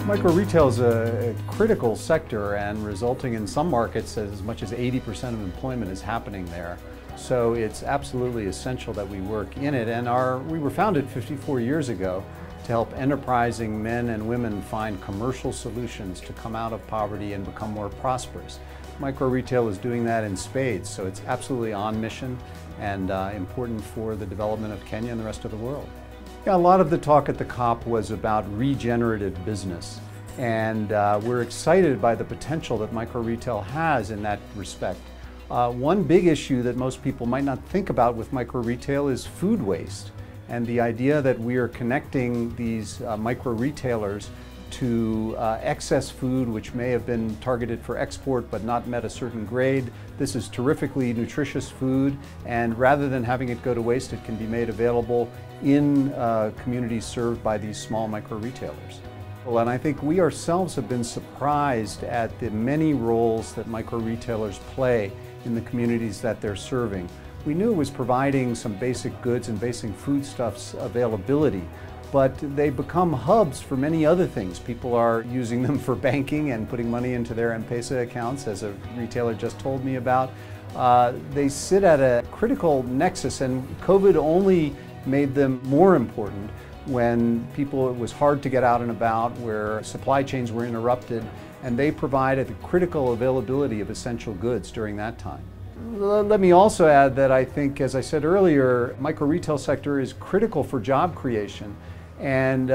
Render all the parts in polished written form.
Micro-retail is a critical sector, and resulting in some markets as much as 80% of employment is happening there. So it's absolutely essential that we work in it. And we were founded 54 years ago to help enterprising men and women find commercial solutions to come out of poverty and become more prosperous. Micro-retail is doing that in spades, so it's absolutely on mission and important for the development of Kenya and the rest of the world. Yeah, a lot of the talk at the COP was about regenerative business, and we're excited by the potential that micro-retail has in that respect. One big issue that most people might not think about with micro-retail is food waste, and the idea that we are connecting these micro-retailers to excess food which may have been targeted for export but not met a certain grade. This is terrifically nutritious food, and rather than having it go to waste, it can be made available in communities served by these small micro-retailers. Well, and I think we ourselves have been surprised at the many roles that micro-retailers play in the communities that they're serving. We knew it was providing some basic goods and basic foodstuffs availability, but they become hubs for many other things. People are using them for banking and putting money into their M-Pesa accounts, as a retailer just told me about. They sit at a critical nexus, and COVID only made them more important when it was hard to get out and about, where supply chains were interrupted, and they provided the critical availability of essential goods during that time. Let me also add that I think, as I said earlier, micro-retail sector is critical for job creation, and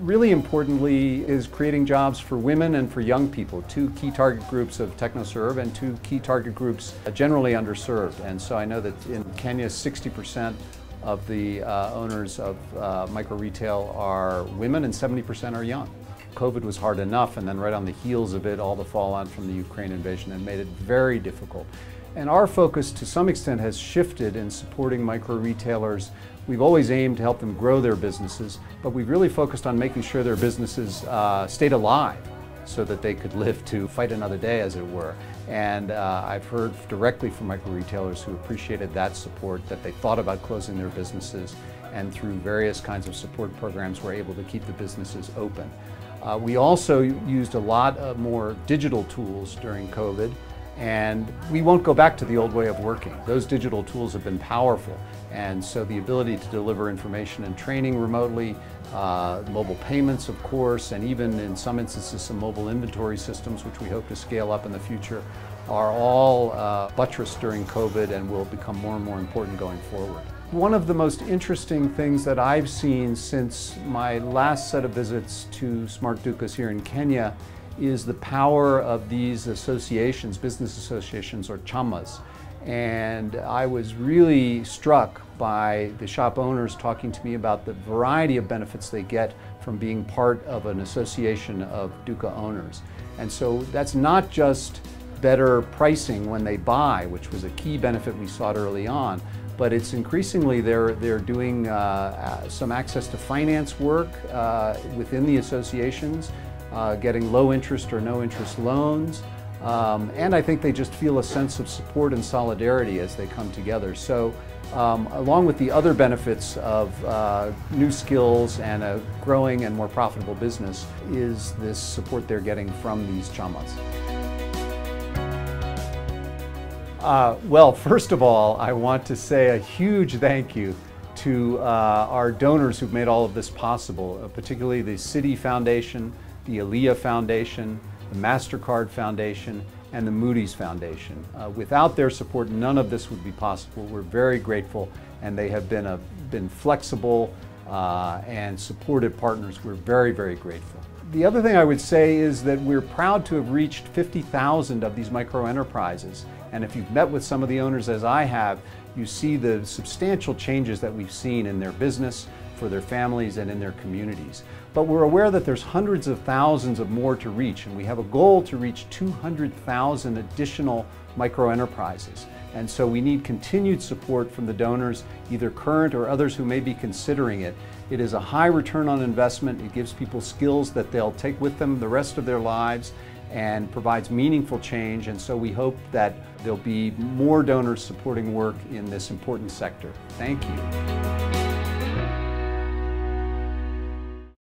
really importantly is creating jobs for women and for young people, two key target groups of TechnoServe and two key target groups generally underserved. And so I know that in Kenya 60% of the owners of micro-retail are women and 70% are young. COVID was hard enough, and then right on the heels of it, all the fallout from the Ukraine invasion had made it very difficult. And our focus to some extent has shifted in supporting micro-retailers. We've always aimed to help them grow their businesses, but we've really focused on making sure their businesses stayed alive so that they could live to fight another day, as it were. And I've heard directly from micro-retailers who appreciated that support, that they thought about closing their businesses, and through various kinds of support programs were able to keep the businesses open. We also used a lot more digital tools during COVID, and we won't go back to the old way of working. Those digital tools have been powerful, and so the ability to deliver information and training remotely, mobile payments of course, and even in some instances some mobile inventory systems, which we hope to scale up in the future, are all buttressed during COVID and will become more and more important going forward. One of the most interesting things that I've seen since my last set of visits to Smart Dukas here in Kenya is the power of these associations, business associations, or chamas. And I was really struck by the shop owners talking to me about the variety of benefits they get from being part of an association of Duka owners. And so that's not just better pricing when they buy, which was a key benefit we sought early on, but it's increasingly they're doing some access to finance work within the associations, getting low interest or no interest loans, and I think they just feel a sense of support and solidarity as they come together. So along with the other benefits of new skills and a growing and more profitable business is this support they're getting from these chamas. Well, first of all, I want to say a huge thank you to our donors who've made all of this possible, particularly the Citi Foundation, the Aliyah Foundation, the MasterCard Foundation, and the Moody's Foundation. Without their support, none of this would be possible. We're very grateful, and they have been flexible and supportive partners. We're very, very grateful. The other thing I would say is that we're proud to have reached 50,000 of these micro-enterprises. And if you've met with some of the owners, as I have, you see the substantial changes that we've seen in their business, for their families, and in their communities. But we're aware that there's hundreds of thousands of more to reach, and we have a goal to reach 200,000 additional micro-enterprises. And so we need continued support from the donors, either current or others who may be considering it. It is a high return on investment. It gives people skills that they'll take with them the rest of their lives and provides meaningful change. And so we hope that there'll be more donors supporting work in this important sector. Thank you.